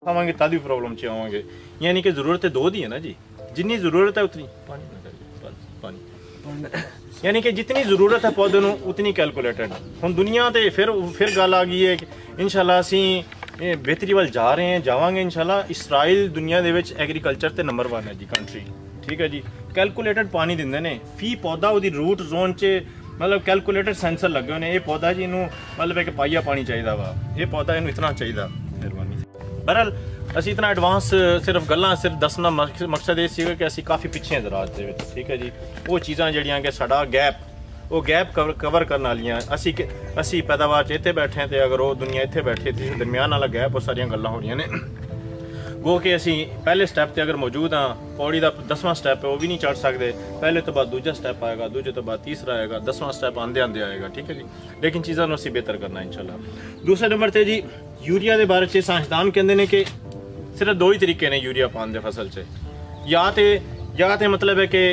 आवांगे तद भी प्रॉब्लम च आवांगे। यानी कि ज़रूरत दो दी है ना जी, जितनी ज़रूरत है उतनी पानी, यानी कि जितनी ज़रूरत है पौधे नूं उतनी कैलकुलेटेड। हुण दुनिया ते फिर गल आ गई है कि इंशाल्लाह असीं बेहतरी वाल जा रहे हैं, जावांगे इंशाल्लाह। इसराइल दुनिया दे विच एग्रीकल्चर ते नंबर 1 है जी कंट्री, ठीक है जी। कैलकुलेटेड पानी दिंदे ने फी पौधा, उहदी रूट जोन च मतलब कैलकुलेटेड सेंसर लगे हुए ने। ये पौधा जी इनू मतलब एक पाइया पानी चाहिए वा, ये पौधा इनू इतना चाहिए। मेहरबानी। बहरहाल असी इतना एडवांस सिर्फ गल्लां सिर्फ दसना मकसद ये सीगा कि असी काफ़ी पिछे हैं दराज दे विच, ठीक है जी। वो चीज़ां जिहड़ियां कि साडा गैप, वो गैप कवर करने वालियां असी पैदावार च इत्थे बैठे हैं, तो अगर वो दुनिया इत्थे बैठे थी दरम्यान वाला गैप, वो सारियां गल्लां हो रही ने। गो कि असी पहले स्टैप ते अगर मौजूद हाँ, पौड़ी का 10वां स्टैप है वो भी नहीं चढ़ सकते। पहले तो बाद दूजा स्टैप आएगा, दूजे तो बाद तीसरा आएगा, 10वां स्टैप आंदे आंदे आएगा, ठीक है जी। लेकिन चीज़ों असी बेहतर करना इंशाल्लाह। दूसरे नंबर पर जी यूरिया के बारे में साइंसदान कहते हैं कि सिर्फ दो ही तरीके ने यूरिया पाने दे फसल से, या तो मतलब है कि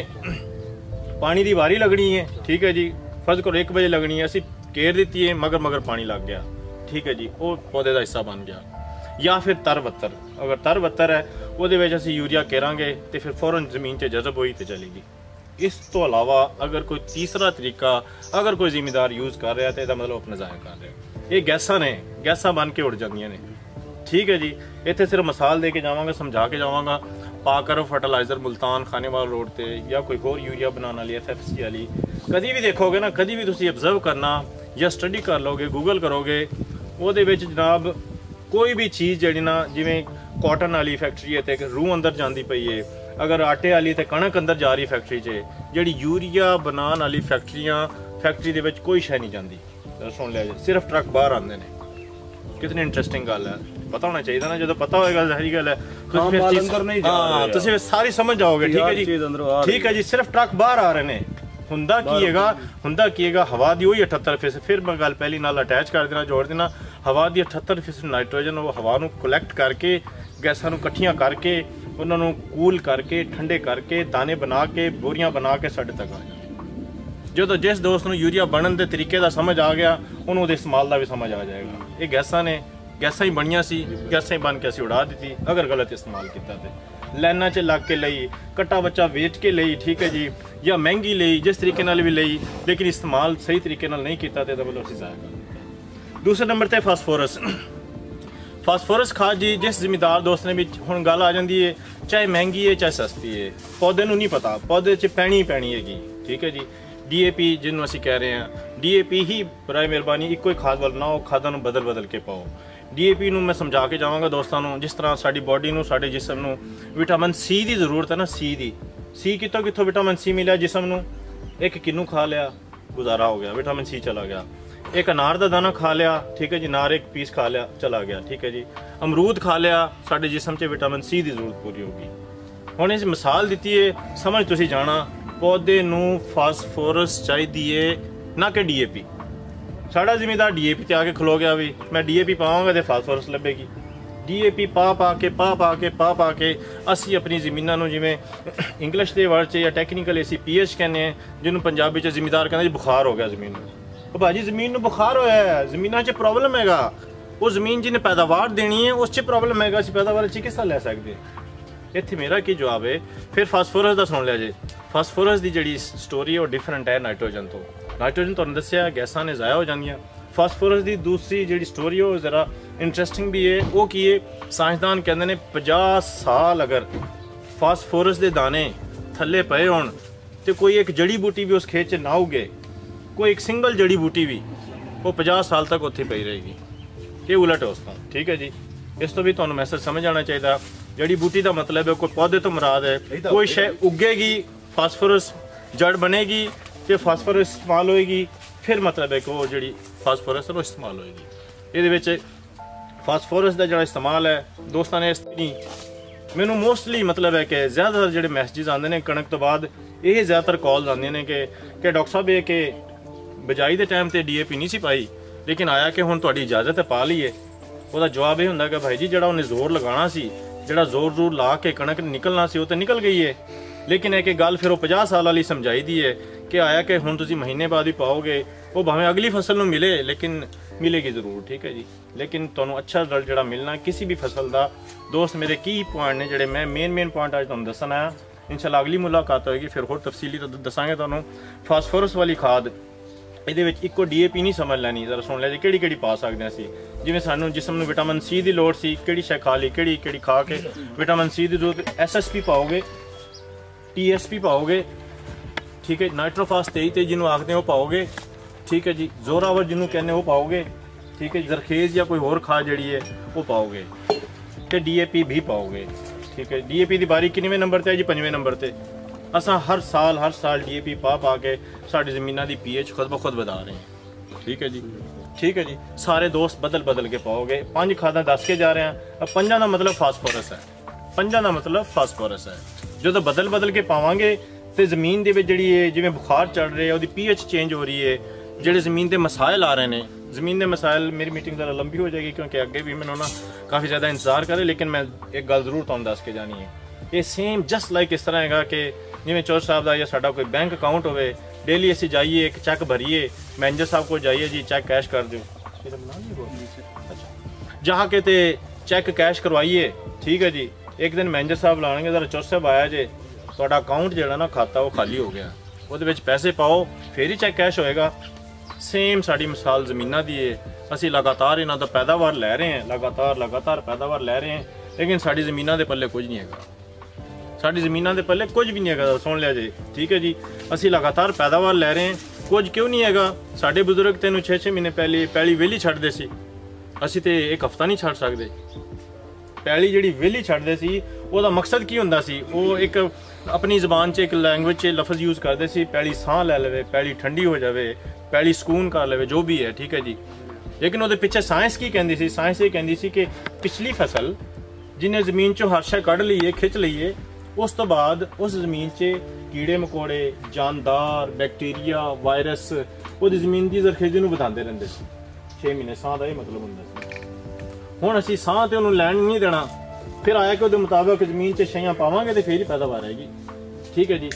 पानी की वारी लगनी है, ठीक है जी। फर्ज करो 1 बजे लगनी है, असी घेर दी है, मगर पानी लग गया, ठीक है जी, वो पौधे का हिस्सा बन गया। या फिर तर-बत्तर, अगर तर-बत्तर है वो असी यूरिया घेरांगे तो फिर फौरन जमीन से जज़ब हुई तो चलेगी। इस तो अलावा अगर कोई तीसरा तरीका अगर कोई जिमीदार यूज़ कर रहा है तो यह मतलब अपना ज़ाया कर रहा है। ये गैसा ने गैसा बन के उड़ जांदियां ने, ठीक है जी। इत्थे सिर्फ मिसाल दे के जावांगा, समझा के जावांगा। पाकर फर्टिलाइजर मुल्तान खानेवाल रोड ते या कोई होर यूरिया बनाने वाली FFC वाली कभी भी देखोगे ना, कभी भी तुसी ऑब्जर्व करना या स्टडी कर लोगे, गूगल करोगे, वो जनाब कोई भी चीज़ जी ना, जिमें कॉटन वाली फैक्ट्री है तो रूह अंदर जाती पई है, अगर आटे वाली तो कणक अंदर जा रही फैक्ट्री च। जी यूरिया बनाने वाली फैक्ट्री दे विच कोई शै नहीं जाती, सुन लिया जी, सिर्फ ट्रक बाहर आते हैं। कितनी इंटरेस्टिंग गल है, पता होना चाहिए ना। जो पता होगा जाहिर गल है तुम सारी समझ जाओगे, ठीक है जी, ठीक है जी। सिर्फ ट्रक बाहर आ रहे हैं, हुंदा की हवा की वही 78%। फिर मैं गल पहली नाल अटैच कर देना, जोड़ देना। हवा की 78% नाइट्रोजन वो हवा नूं कलैक्ट करके गैसां नूं इकट्ठियां करके उन्होंने कूल करके ठंडे करके दाने बना के बोरियां बना के साढ़े तक आ जाए। जो तो जिस दोस्त नूं यूरिया बनने के तरीके का समझ आ गया, उन्होंने इस्तेमाल का भी समझ आ जाएगा। ये गैसां ही बनिया सी, गैसां ही बन के असी उड़ा दी अगर गलत इस्तेमाल किया तो। लाइना च लग के लई, कट्टा बच्चा वेच के लई, ठीक है जी, या महंगी लई, जिस तरीके नाल भी लई, लेकिन इस्तेमाल सही तरीके नाल नहीं किया तो मतलब असी ज़ाया कर। दूसरे नंबर पर फास्फोरस खाद जी, जिस जिमीदार दोस्त ने भी हुण गल आ जाती है, चाहे महंगी है चाहे सस्ती है, पौधे नूं नहीं पता, पौधे च पैनी हैगी, ठीक है जी। DAP जिन्होंने असी कह रहे हैं, DAP ही बराए मेहरबानी इको ही खाद वाल ना हो, खादा नूं बदल के पाओ। DAP नूं मैं समझा के जावांगा दोस्तों नूं, जिस तरह साडी बॉडी नूं, साडे जिसम नूं विटामिन C की जरूरत है ना, C कितों विटामिन C मिलिया जिसम नूं, एक किन्नू खा लिया गुजारा हो गया, विटामिन C चला गया। एक अनार का दाना खा लिया, ठीक है जी, नार एक पीस खा लिया, चला गया, ठीक है जी। अमरूद खा लिया, साडे जिसम च विटामिन C की जरूरत पूरी होगी। हुण इस मिसाल दी है, समझ तुसी जाना, पौधे नूं फास्फोरस चाहिए ना कि DAP। साड़ा जिमीदार DAP ते आके खलो गया भी, मैं DAP पावांगा तो फास्फोरस लभेगी। DAP पा के असी अपनी जमीनों नूं, जिवें इंग्लिश के वर्ड च या टैक्नीकल असी PH कहने हैं, जिन्होंने पंजाबी च जिमीदार कहते जी बुखार हो गया जमीन नूं। भाजी जमीन नूं बुखार होया है, जमीनां च प्रॉब्लम हैगा, वो जमीन जिन्हें पैदावार देनी है उस च प्रॉब्लम हैगा, असी पैदावार च किस तरह लै सकते। इत्थे मेरा की जवाब है, फिर फास्फोरस का सुन लिया जी। फास्फोरस की जी स्टोरी है वो डिफरेंट है नाइट्रोजन तो। नाइट्रोजन तुहानूं दस्सिया गैसां ने ज़ाया हो जांदियां। फास्फोरस की दूसरी जी स्टोरी है वो जरा इंटरेस्टिंग भी है। वो की है, साइंसदान कहते हैं 50 साल अगर फास्फोरस के दाने थले पे होण तो कोई एक जड़ी बूटी भी उस खेत च ना उगे, कोई एक सिंगल जड़ी बूटी भी, वो 50 साल तक उत्थे पई रहेगी। ये उलट है उसका, ठीक है जी। इस तो भी तुहानूं मैसेज समझ आना चाहिए। जड़ी बूटी का मतलब है कोई पौधे तो मुराद है, कोई शै उगेगी, फास्फोरस जड़ बनेगी तो फास्फोरस इस्तेमाल होएगी, फिर मतलब है कि वो जी फास्फोरस है वो इस्तेमाल होएगी। ये फास्फोरस का जो इस्तेमाल है दोस्तों ने मैनू मोस्टली मतलब है कि ज़्यादातर जो मैसेज आते हैं कणक तो बाद, ये ज़्यादातर कॉल्स आते हैं कि डॉक्टर साहब ये कि बिजाई के टाइम तो DAP नहीं सी पाई, लेकिन आया कि हुण तुहाडी इजाजत है पा लीए। उसका जवाब ये होंदा कि भाई जी जिहड़ा उन्हें जोर लगाना सी, जिहड़ा जोर ला के कणक निकलना सी, वो तो निकल गई है। लेकिन एक गल फिर वो 50 साल वाली समझाई दी है कि आया कि हुण तुसीं महीने बाद भी पाओगे, वो भावें अगली फसल नूं मिले, लेकिन मिलेगी जरूर, ठीक है जी। लेकिन तुहानू अच्छा रिजल्ट जिहड़ा मिलना किसी भी फसल का, दोस्त मेरे की पॉइंट ने जिहड़े मैं मेन पॉइंट अज तुहानू दस्सण आया। इंशाल्लाह अगली मुलाकात होएगी फिर होर तफसीली तो दसांगे तुहानू। फास्फोरस वाली खाद ਇਹਦੇ ਵਿੱਚ ਇੱਕੋ DAP नहीं समझ लैनी, जरा सुन लिया जी ਕਿਹੜੀ ਕਿਹੜੀ ਪਾ ਸਕਦੇ ਅਸੀਂ। ਜਿਵੇਂ ਸਾਨੂੰ ਜਿਸਮ ਨੂੰ ਵਿਟਾਮਿਨ C ਦੀ ਲੋੜ ਸੀ, ਕਿਹੜੀ ਸ਼ੈ ਖਾ ਲਈ, ਕਿਹੜੀ ਕਿਹੜੀ ਖਾ ਕੇ ਵਿਟਾਮਿਨ C ਦੀ ਜ਼ਰੂਰਤ, SSP ਪਾਓਗੇ, TSP ਪਾਓਗੇ, ਠੀਕ ਹੈ। ਨਾਈਟ੍ਰੋਫਾਸ 23 ਜਿਹਨੂੰ ਆਖਦੇ ਉਹ ਪਾਓਗੇ, ਠੀਕ ਹੈ ਜੀ। ਜ਼ੋਰਾਵਰ ਜਿਹਨੂੰ ਕਹਿੰਦੇ ਉਹ ਪਾਓਗੇ, ਠੀਕ ਹੈ। ਜ਼ਰਖੇਜ਼ ਜਾਂ ਕੋਈ ਹੋਰ ਖਾਦ ਜਿਹੜੀ ਹੈ ਉਹ ਪਾਓਗੇ ਤੇ DAP ਵੀ ਪਾਓਗੇ, ਠੀਕ ਹੈ। DAP ਦੀ ਬਾਰੀ ਕਿੰਨਵੇਂ ਨੰਬਰ ਤੇ ਹੈ ਜੀ? 5ਵੇਂ ਨੰਬਰ ਤੇ। असा हर साल DAP पा के साड़ी ज़मीना की pH खुद ब खुद बधा रहे हैं, ठीक है जी, ठीक है जी। सारे दोस्त बदल बदल के पाओगे। 5 खादा दस के जा रहे हैं। अब 5 का मतलब फास्फोरस है, 5 का मतलब फास्फोरस है। जो तो बदल बदल के पावांगे तो ज़मीन के जिहड़ी है जिवें बुखार चढ़ रहे, उसकी pH चेंज हो रही है, जिहड़े ज़मीन के मसाइल आ रहे हैं। ज़मीन के मसाइल, मेरी मीटिंग ज़रा लंबी हो जाएगी क्योंकि अगे भी मैंने ना काफ़ी ज़्यादा इंतजार करे, लेकिन मैं एक गल जरूर तुहानू दस के जानी है। ये सेम जस्ट लाइक इस तरह है कि जिमें चौर साहब का या साडा कोई बैंक अकाउंट होवे, डेली असीं जाइए एक चैक भरीए, मैनेजर साहब को जाइए जी चैक कैश कर दो, अच्छा जाके ते चैक कैश करवाइए, ठीक है जी। एक दिन मैनेजर साहब लाएंगे, जरा चौर साहब आया जे तुहाडा अकाउंट जिहड़ा ना खाता वो खाली हो गया, ਉਹਦੇ ਵਿੱਚ पैसे पाओ फिर ही चैक कैश होएगा। सेम साड़ी मिसाल ज़मीना दी है। असीं लगातार इन्हां दा पैदावार लै रहे हैं, लगातार पैदावार लै रहे हैं, लेकिन साड़ी ज़मीना दे पल्ले कुछ नहीं हैगा, साड़ी ज़मीना दे पल्ले कुछ भी नहीं हैगा। सुन लिया जी, ठीक है जी। असीं लगातार पैदावार लै रहे हैं, कुछ क्यों नहीं हैगा। साडे बुजुर्ग तैनूं 6-6 महीने पहले पैली वेली छड्डदे सी, असीं ते एक हफ्ता नहीं छड्ड सकदे। पैली जिहड़ी वेली छड्डदे सी ਉਹਦਾ मकसद की हुंदा सी, ਉਹ एक अपनी ज़बान च एक लैंग्वेज च लफ्ज़ यूज़ करते सी, पैली साह लै लवे, पैली ठंडी हो जाए, पैली सुकून कर लवे, जो भी है, ठीक है जी। लेकिन वो पिछे साइंस की कहती सी, साइंस ये कहती सी कि पिछली फसल जिन्हें ज़मीन चो हर शै कढ़ लीए, खिंच लीए, उस तो बाद उस ज़मीन च कीड़े मकोड़े, जानदार, बैक्टीरिया, वायरस वो ज़मीन की जरखेज़ी नूं वधांदे रहिंदे सी। 6 महीने साह का ये मतलब हुंदा सी। हुण असीं साह ते उहनूं लैण नहीं देना, फिर आया कि उसके मुताबिक ज़मीन च शैयां पावांगे तो फिर ही पैदावार आएगी, ठीक है जी।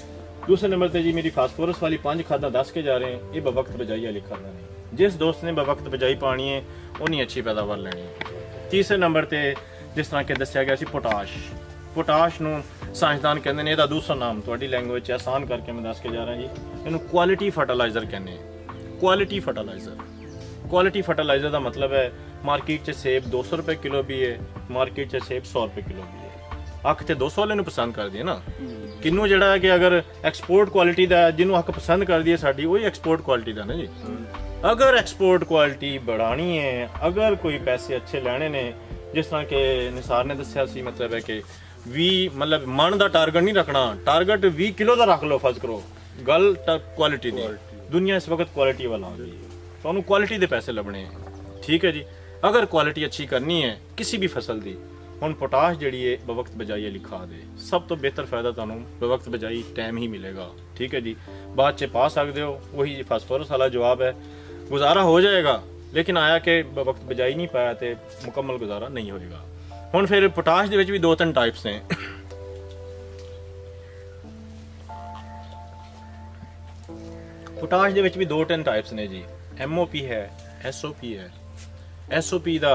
दूसरे नंबर पर जी मेरी फास्फोरस वाली 5 खादा दस के जा रहे हैं, ये बवक्त बजाई वाली खादा ने। जिस दोस्त ने बवक्त बजाई पानी है उन्हें अच्छी पैदावार लेनी है। तीसरे नंबर पर जिस तरह के दस्या गया सी पोटाश, पोटाश नूं साइंसदान कहते हैं, इसका दूसरा नाम थोड़ी लैंग्वेज आसान करके मैं दस के जा रहा जी, इन्हूं क्वालिटी फर्टिलाइजर कहने हैं। क्वालिटी फर्टिलाइजर, क्वालिटी फर्टिलाइजर का मतलब है मार्केट च सेब 200 रुपए किलो भी है, मार्केट च सेब 100 रुपए किलो भी है। अख तो 200 वाले पसंद कर दी है ना, किनू जड़ा है कि अगर एक्सपोर्ट क्वालिटी का जिन्हों अख पसंद कर दी है साड़ी, वही एक्सपोर्ट क्वालिटी का ना जी। अगर एक्सपोर्ट क्वालिटी बढ़ानी है, अगर कोई पैसे अच्छे लेने ने, जिस तरह के निसार ने दस्या सी, मतलब है कि 20 मतलब मन का टारगेट नहीं रखना, टारगेट 20 किलो का रख लो, फर्ज करो गल क्वालिटी दी। दुनिया इस वक्त क्वालिटी वाला हो गई, तो उन्होंने क्वालिटी के पैसे लभने हैं, ठीक है जी। अगर क्वालिटी अच्छी करनी है किसी भी फसल की, हुण पोटाश जिहड़ी है बवक्त बजाई वाली खाद है, सब तो बेहतर फायदा तुहानूं बवक्त बजाई टाइम ही मिलेगा, ठीक है जी। बाद च पा सकते हो, वही फास्फोरस वाला जवाब है, गुजारा हो जाएगा। लेकिन आया कि बवक्त बजाई नहीं पाया तो मुकम्मल गुजारा नहीं होएगा। हुण फिर पोटाश दे विच भी 2-3 टाइप्स हैं। पोटाश दे विच भी 2-3 टाइप्स ने जी, MOP है, SOP है। SOP का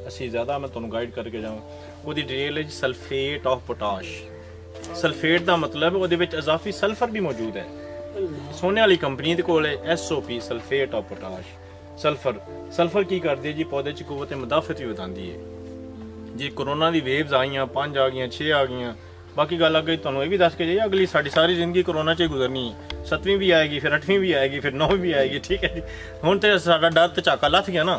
असी ज़्यादा मैं तुहानूं गाइड करके जाऊँ, उसकी डिटेल है सल्फेट ऑफ पोटाश। सल्फेट का मतलब वो इजाफी सल्फर भी मौजूद है। सोने वाली कंपनी के कोल SOP sulphate of potash. Sulphur की करती है जी, पौधे च कुव्वत मुदाफत भी बताती है जी। कोरोना की वेव्स आईयां, 5 आ गई, 6 आ गई, बाकी गल अगे तुहानूं ये भी दस के जाइए, अगली साड़ी सारी जिंदगी कोरोना च गुजरनी, 7वीं भी आएगी, फिर 8वीं भी आएगी, फिर 9वीं भी आएगी, ठीक है जी। हुण तो साडा डर ते झाका लथ गया ना,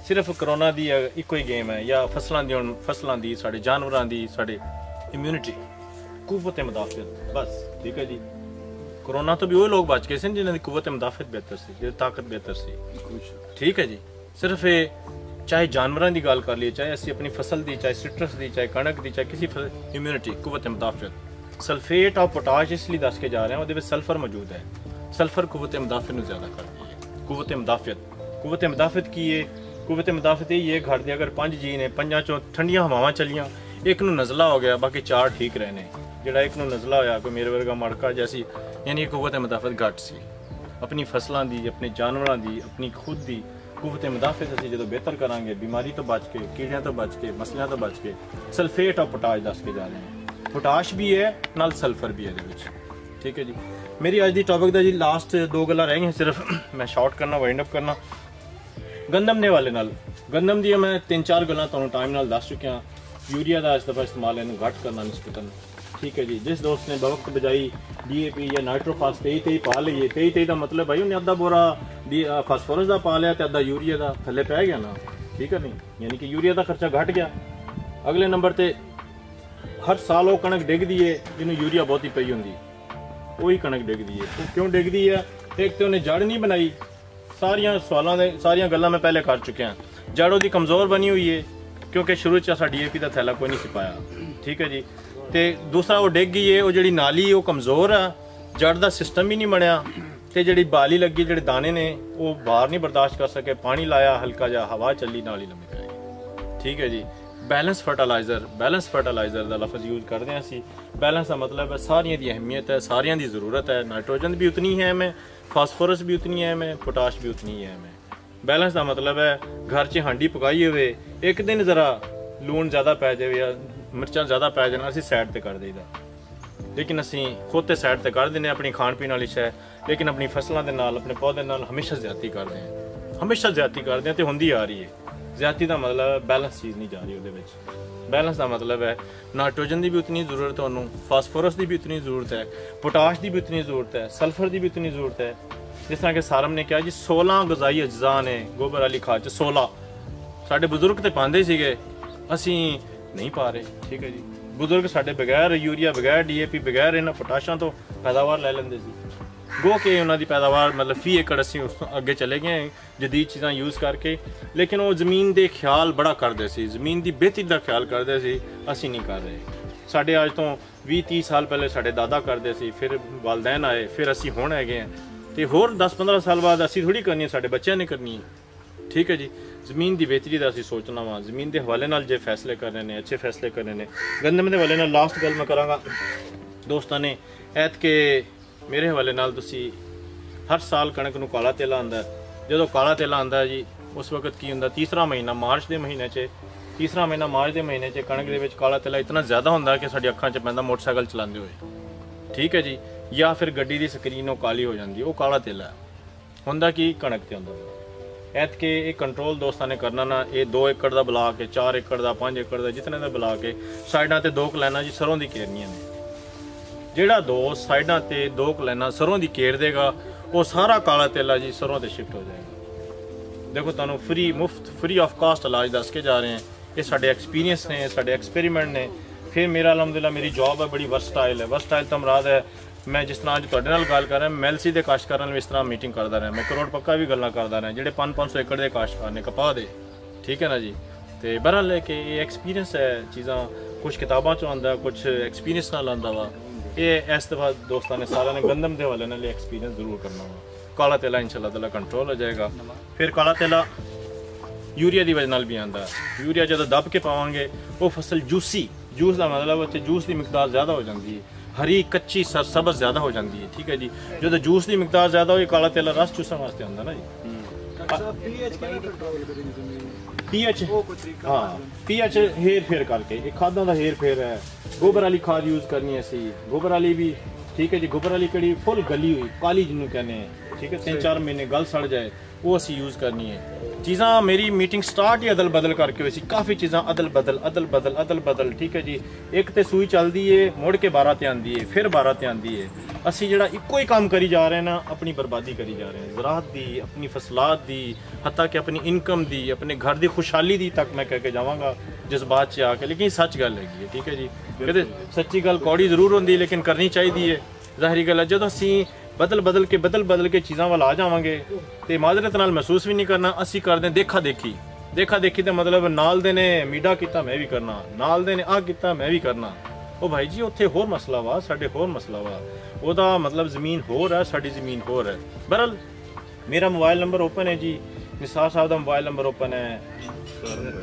सिर्फ कोरोना की इको ही गेम है, या फसलों की, साढ़े जानवरों की, साढ़े इम्यूनिटी, कुव्वत मुदाफियत, बस, ठीक है जी। कोरोना तो भी वो लोग बच गए सन जिन्हों की कुव्वत मुदाफियत बेहतर सी, जो ताकत बेहतर सी, ठीक है जी। सिर्फ चाहे जानवरों की गल कर लीए, चाहे असी अपनी फसल की, चाहे सिट्रस की, चाहे कणक की, चाहे किसी इम्यूनिटी, कुव्वत मुदाफियत। सल्फेट ऑफ पोटाश इसलिए दस के जा रहे हैं, वो सल्फर मौजूद है। सल्फर कुव्वत मुदाफियत ज़्यादा करती है। कुव्वत मुदाफियत की है, कुव्वत मुदाफियत यही है, घर के अगर 5 जी ने, 5 चों ठंडियां हवावां चलियां, एक नूं नज़ला हो गया, बाकी 4 ठीक रहे ने। जिहड़ा एक नूं नज़ला होया, कोई मेरे वर्गा मड़का जैसी, यानी कुव्वत मुदाफियत घट सी। अपनी फसलों की, अपने जानवरों की, अपनी खुद की ਕੁਵਤ ਮੁਦਾਫਿਤ ਅਸੀਂ ਜਦੋਂ ਬਿਹਤਰ ਕਰਾਂਗੇ, ਬਿਮਾਰੀ ਤੋਂ ਬਚ ਕੇ, ਕੀੜਿਆਂ ਤੋਂ ਬਚ ਕੇ, ਮਸਲਿਆਂ ਤੋਂ ਬਚ ਕੇ। ਸਲਫੇਟ ਔਰ ਪੋਟਾਸ਼ ਦੱਸ ਕੇ ਜਾ ਰਹੇ ਹਾਂ, ਪੋਟਾਸ਼ ਵੀ ਹੈ ਨਾਲ ਸਲਫਰ ਵੀ ਹੈ ਇਹਦੇ ਵਿੱਚ, ਠੀਕ ਹੈ ਜੀ। ਮੇਰੀ ਅੱਜ ਦੀ ਟੌਪਿਕ ਦਾ ਜੀ ਲਾਸਟ 2 ਗੱਲਾਂ ਰਹਿ ਗਈਆਂ ਸਿਰਫ, ਮੈਂ ਸ਼ਾਰਟ ਕਰਨਾ, ਵਾਈਂਡ ਅਪ ਕਰਨਾ। ਗੰਦਮ ਦੇ ਹਵਾਲੇ ਨਾਲ, ਗੰਦਮ ਦੀਆਂ ਮੈਂ 3-4 ਗੱਲਾਂ ਤੁਹਾਨੂੰ ਟਾਈਮ ਨਾਲ ਦੱਸ ਚੁੱਕਿਆ। यूरिया का इस दफ़ा इस्तेमाल इन्हू घट करना निस्बतन, ठीक है जी। जिस दोस्त ने बवक्त बजाई DAP या नाइट्रोफास 23 पा लीए, 23 का मतलब भाई उन्हें अद्धा बोरा फास्फोरस का पा लिया तो अद्धा यूरिया का थले पै गया ना, ठीक है नहीं, यानी कि यूरिया का खर्चा घट गया। अगले नंबर पर हर साल वो कणक डिगदी है जिन्होंने यूरिया बहुत ही पई होंगी, वही कणक डिगदी है। वो क्यों डिगदी है? एक तो उन्हें जड़ नहीं बनाई, सारिया सवालों ने सारिया गल्लां मैं पहले कर चुके हैं। जड़ उसकी कमज़ोर बनी हुई है क्योंकि शुरू च असा DAP का थैला कोई नहीं सी पाया, ठीक है जी। तो दूसरा वो डिग गई है, वो जी नाली वो कमज़ोर है, जड़ का सिस्टम ही नहीं बनया, तो जी बाली लगी, जो दाने ने वो बाहर नहीं बर्दाश्त कर सके, पानी लाया हल्का जा, हवा चली, नाली लम्बी पै गई, ठीक है जी। बैलेंस फर्टालाइज़र का लफ्ज़ यूज़ करते हैं असी। बैलेंस का मतलब है सारिया की अहमियत है, सारिया की ज़रूरत है, नाइट्रोजन भी उतनी है हमें, फास्फोरस भी उतनी है हमें, पोटाश भी उतनी है हमें। बैलेंस का मतलब है घर च हांडी पकाई हुए, एक दिन जरा लून ज़्यादा पै जाए या मिर्चा ज़्यादा पै जाना, असी साइड पर कर देगा, लेकिन असी खुद तो साइड पर कर देने अपनी खाण पीण वाली शै, लेकिन अपनी फसलों के नाल, अपने पौधे नाल हमेशा ज्यादती करते हैं, हमेशा ज्यादती करते हैं, तो होंदी आ रही है। ज्यादती का मतलब है बैलेंस चीज़ नहीं जा रही वो। बैलेंस का मतलब है नाइट्रोजन की भी उतनी जरूरत है उन्होंने, फास्फोरस की भी उतनी जरूरत है, पोटाश की भी उतनी जरूरत है, सल्फर की भी उतनी जरूरत है। जिस तरह के सारम ने कहा जी 16 गजाई अज्जा ने गोबर वाली खाद च, 16 साढ़े बुजुर्ग तो पाते सीगे, असी नहीं पा रहे, ठीक है जी। बुजुर्ग साढ़े बगैर यूरिया, बगैर DAP, बगैर इन्होंने पोटाशा तो पैदावार लै लेंदे सी। गो के उन्होंने पैदावार मतलब फी एकड़ असी उस अगे चले गए जदीद चीज़ां यूज़ करके, लेकिन वो ज़मीन के ख्याल बड़ा करते सी, ज़मीन की बेहतरी का ख्याल करते सी, असी नहीं कर रहे। साढ़े अज तो 20-30 साल पहले साढ़े दादा करते सी, फिर वालदैन आए, फिर असी हुण हैगे हैं, तो होर 10-15 साल बाद असी थोड़ी करनी है, साढ़े बच्चों ने करनी है, ठीक है जी। ज़मीन की बेहतरी का असी सोचना वा, ज़मीन के हवाले नाल जे फैसले करने ने, अच्छे फैसले करने ने। गंदम के हवाले नाल लास्ट गल मैं करांगा दोस्तों ने, ऐत के मेरे हवाले नाल तुसी हर साल कणक नूं काला तेला आंदा, जो काला तेला आंदा जी उस वक्त की हुंदा, तीसरा महीना मार्च के महीने च, तीसरा महीना मार्च के महीने च कणक दे विच काला तेला इतना ज़्यादा होंदा कि साडी अखां च पैंदा मोटरसाइकिल चलाते हुए, ठीक है जी। या फिर गड्डी की स्क्रीन वो काली हो जाती है, वो काला तेला होंदा कि कणक ते होंदा। ऐत के ये कंट्रोल दोस्तों ने करना ना, ये 2 एकड़ का बुला के, 4 एकड़ का, 5 एकड़ का, जितने का बुला के साइडा ते 2 लाइना जी सरों की केरनियां ने। ਜਿਹੜਾ दोस्त साइडा ते 2 लाइना सरों की केर देगा, वो सारा काला तेला जी सरों ते शिफ्ट हो जाएगा। देखो तुहानू फ्री मुफ्त फ्री ऑफ कास्ट इलाज दस के जा रहे हैं, ये साढ़े एक्सपीरियंस ने, साढ़े एक्सपेरीमेंट ने। फिर मेरा अलहमदुलिल्लाह मेरी जॉब है बड़ी वर्सटाइल है, वर्सटाइल तो मुराद है मैं जिस तरह अज तुहाडे नाल गल कर रहा, मैलसी के काश्तकारां नाल इस तरह मीटिंग करता रहा, मैं करोड़ पक्का भी गल्लां करता रहा, जिहड़े 500 एकड़ के काश्तकार ने कपाह दे, ठीक है ना जी। तो बहरहाल है कि ये एक्सपीरियंस है, चीज़ां कुछ किताबां चों आंदा, कुछ एक्सपीरियंस नाल आंदा वा। ये इस दफ़ा दोस्तों ने सारे ने गंदम के हवाले नाल एक्सपीरियंस जरूर करना वा। काला तेला इंशाअल्लाह ताला कंट्रोल हो जाएगा। फिर काला तेला यूरिया की वजह नाल भी आंदा, यूरिया जो दब के पावांगे वो फसल जूसी, जूस का मतलब उत्थे जूस की मिकदार ज़्यादा हो जाती है, हरी कच्ची सरसब्ज़ ज़्यादा हो जाती है, ठीक है जी। जो जूस की मिकदार ज़्यादा हो, काला तेला रस चूसण वास्ते आंदा ना जी। pH हाँ pH हेर फेर करके, एक खादा का हेर फेर है। गोबर वाली खाद यूज़ करनी है सी, गोबर वाली भी ठीक है जी। गोबर वाली कड़ी फुल गली हुई काली जिन्होंने कहने हैं, ठीक है, 3-4 महीने गल सड़ जाए वो असी यूज़ करनी है। चीज़ां मेरी मीटिंग स्टार्ट ही अदल बदल करके हुई सी, काफ़ी चीज़ां अदल बदल, ठीक है जी। एक तो सूई चलती है मुड़ के 12 ते आंदी है, फिर 12 ते आंदी है। असी जिहड़ा इक्को ही काम करी जा रहे हैं ना, अपनी बर्बादी करी जा रहे हैं, ज़राअत दी, अपनी फसलात दी, हत्ता कि अपनी इनकम दी, अपने घर की खुशहाली दी तक मैं कह के जावांगा जज्बात से आके। लेकिन सच गल है, ठीक है जी। कहते सच्ची गल कौड़ी जरूर होंदी लेकिन करनी चाहिए। ज़ाहिरी गल है, जो असी बदल के चीज़ों वाल आ जावांगे तो माजरत नाल महसूस भी नहीं करना। असी करते देखा देखी तो मतलब नाल दे ने मीडा किया मैं भी करना, नाल दे ने आ किया मैं भी करना। ओ भाई जी उत्थे होर मसला वा, साडे होर मसला वा, ओदा मतलब ज़मीन होर है, साडी ज़मीन होर है। बहरहाल मेरा मोबाइल नंबर ओपन है जी, निसार साहब का मोबाइल नंबर ओपन है,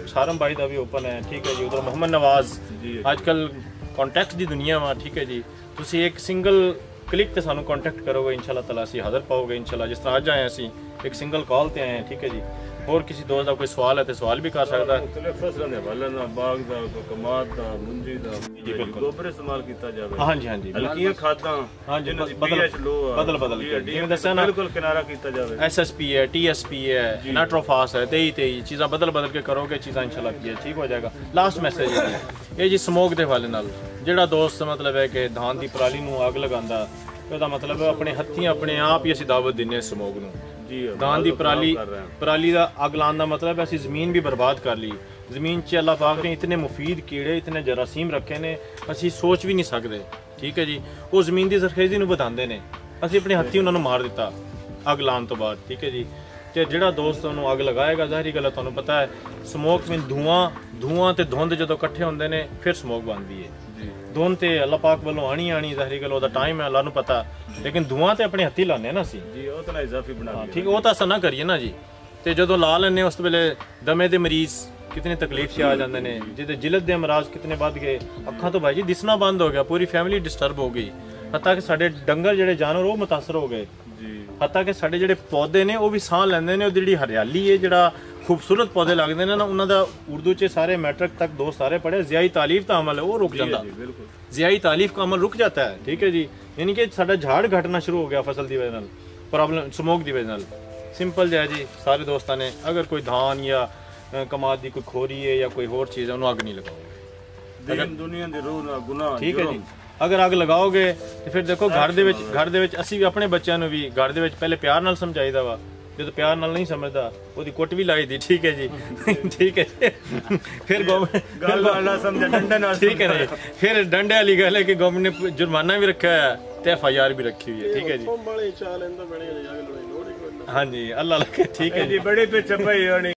सारम भाई का भी ओपन है, ठीक है जी। उधर मोहम्मद नवाज, अजकल कॉन्टैक्ट की दुनिया वा, ठीक है जी। तुसी एक सिंगल क्लिक तो सानू कॉन्टैक्ट करोगे इंशाअल्लाह ताला असी हाज़र पाओगे इंशाअल्लाह। जिस तरह अज आए असी एक सिंगल कॉल ते आए हैं, ठीक है जी। ਹੋਰ ਕਿਸੇ ਦੋਸਤ ਦਾ ਕੋਈ ਸਵਾਲ ਹੈ ਤੇ ਸਵਾਲ ਵੀ ਕਰ ਸਕਦਾ ਹੈ। ਮੁxtਲਿਫ ਫਸਲਾਂ ਦੇ ਹਵਾਲੇ ਨਾਲ ਬਾਗ ਦਾ, ਕਮਾਦ ਦਾ, ਮੁੰਜੀ ਦਾ, ਜੀ ਬਿਲਕੁਲ ਗੋਬਰ ਇਸਤੇਮਾਲ ਕੀਤਾ ਜਾਵੇ। ਹਾਂਜੀ ਹਾਂਜੀ ਹਲਕੀਆਂ ਖਾਦਾਂ ਹਾਂਜੀ ਪੀਐਚ ਲੋ ਬਦਲ ਕੇ ਜਿਵੇਂ ਦੱਸਿਆ ਨਾ ਬਿਲਕੁਲ ਕਿਨਾਰਾ ਕੀਤਾ ਜਾਵੇ। ਐਸਐਸਪੀ ਹੈ, ਟੀਐਸਪੀ ਹੈ, ਨਾਈਟ੍ਰੋਫਾਸ ਹੈ, 23 ਚੀਜ਼ਾਂ ਬਦਲ ਕੇ ਕਰੋਗੇ, ਚੀਜ਼ਾਂ ਇੰਸ਼ਾਅੱਲਾ ਠੀਕ ਹੋ ਜਾਏਗਾ। ਲਾਸਟ ਮੈਸੇਜ ਹੈ ਜੀ, ਇਹ ਜੀ ਸਮੋਕ ਦੇ ਹਵਾਲੇ ਨਾਲ ਜਿਹੜਾ ਦੋਸਤ ਮਤਲਬ ਹੈ ਕਿ ਧਾਨ ਦੀ ਪਰਾਲੀ ਨੂੰ ਅੱਗ ਲਗਾਉਂਦਾ, ਉਹਦਾ ਮਤਲਬ ਆਪਣੇ ਹੱਥੀਂ ਆਪਣੇ ਆਪ ਹੀ ਅਸੀਂ ਦਾਵਤ ਦਿੰਦੇ ਸਮੋਕ ਨੂੰ। धान दी पराली का अग लाने का मतलब है, असी जमीन भी बर्बाद कर ली। जमीन च अल्लाह पाक ने इतने मुफीद कीड़े, इतने जरासीम रखे ने, असी सोच भी नहीं सकते। ठीक है जी, वो जमीन की सरखेजी नूं वधांदे ने, असी अपने हत्थी उन्होंने मार दिता अग लाने तो बाद। ठीक है जी, तो जिहड़ा दोस्त उन्होंने अग लगाएगा, ज़ाहिरी गल है तुहानूं पता है समोक में धुआं ते धुंध जदों इकट्ठे होंदे ने फिर समोक बनदी है। धुंध ते अल्लाह पाक वालों आनी ज़ाहिरी गल ओहदा टाइम है, अल्लाह नूं पता, लेकिन धुआं ते अपने हत्थी लाने ना असी जी, वो तो इजाफी बना दिया। ठीक है, वो तो असां ना करिए ना जी। तो जदों ला लैने उस वेले दमे दे मरीज कितने तकलीफ से आ जाते हैं, जिहदे जिलत दे अमराज कितने बढ़ गए, अखां तो भाई जी दिसना बंद हो गया, पूरी फैमिली डिस्टर्ब हो गई, हत्ता कि साडे डंगर जिहड़े जानवर वो मुतासर हो गए, हत्ता कि साडे जिहड़े पौधे ने वो भी साह लैंदे ने, जिहड़ी हरियाली है, जिहड़ा खूबसूरत पौधे लगते हैं ना, उन्होंने उर्दू च सारे मैट्रिक तक दोस्त सारे पढ़े, ज़ियाई तालीफ का अमल है वो रुक जाता, ज़ियाई तालीफ का अमल रुक जाता है। ठीक है जी, यानी कि साडा झाड़ घटना शुरू हो गया फसल की वजह नाल, प्रॉब्लम समोक की वजह नाल। सिंपल जो है जी, सारे दोस्तों ने अगर कोई धान या कमाद की कोई खोरी है या कोई होर चीज़ है उन्होंने अग नहीं लगाओगे, दुनिया दे रूह ना गुनाह। ठीक है जी, अगर अग लगाओगे तो फिर देखो घर दे विच असी भी अपने बच्चों को भी घर दे विच पहले प्यार नाल समझाईदा वा, जो तो प्यार नाल नहीं समझदा ओदी कुट भी लाई दी। ठीक है जी ठीक है फिर गवर्नमेंट ठीक है जी, फिर डंडे वाली गल है कि गवर्नमेंट ने जुर्माना भी रखा है ते FIR भी रखी हुई है। ठीक है जी, हाँ जी, अल्लाह ठीक है जी, बड़े पे छपाई होनी।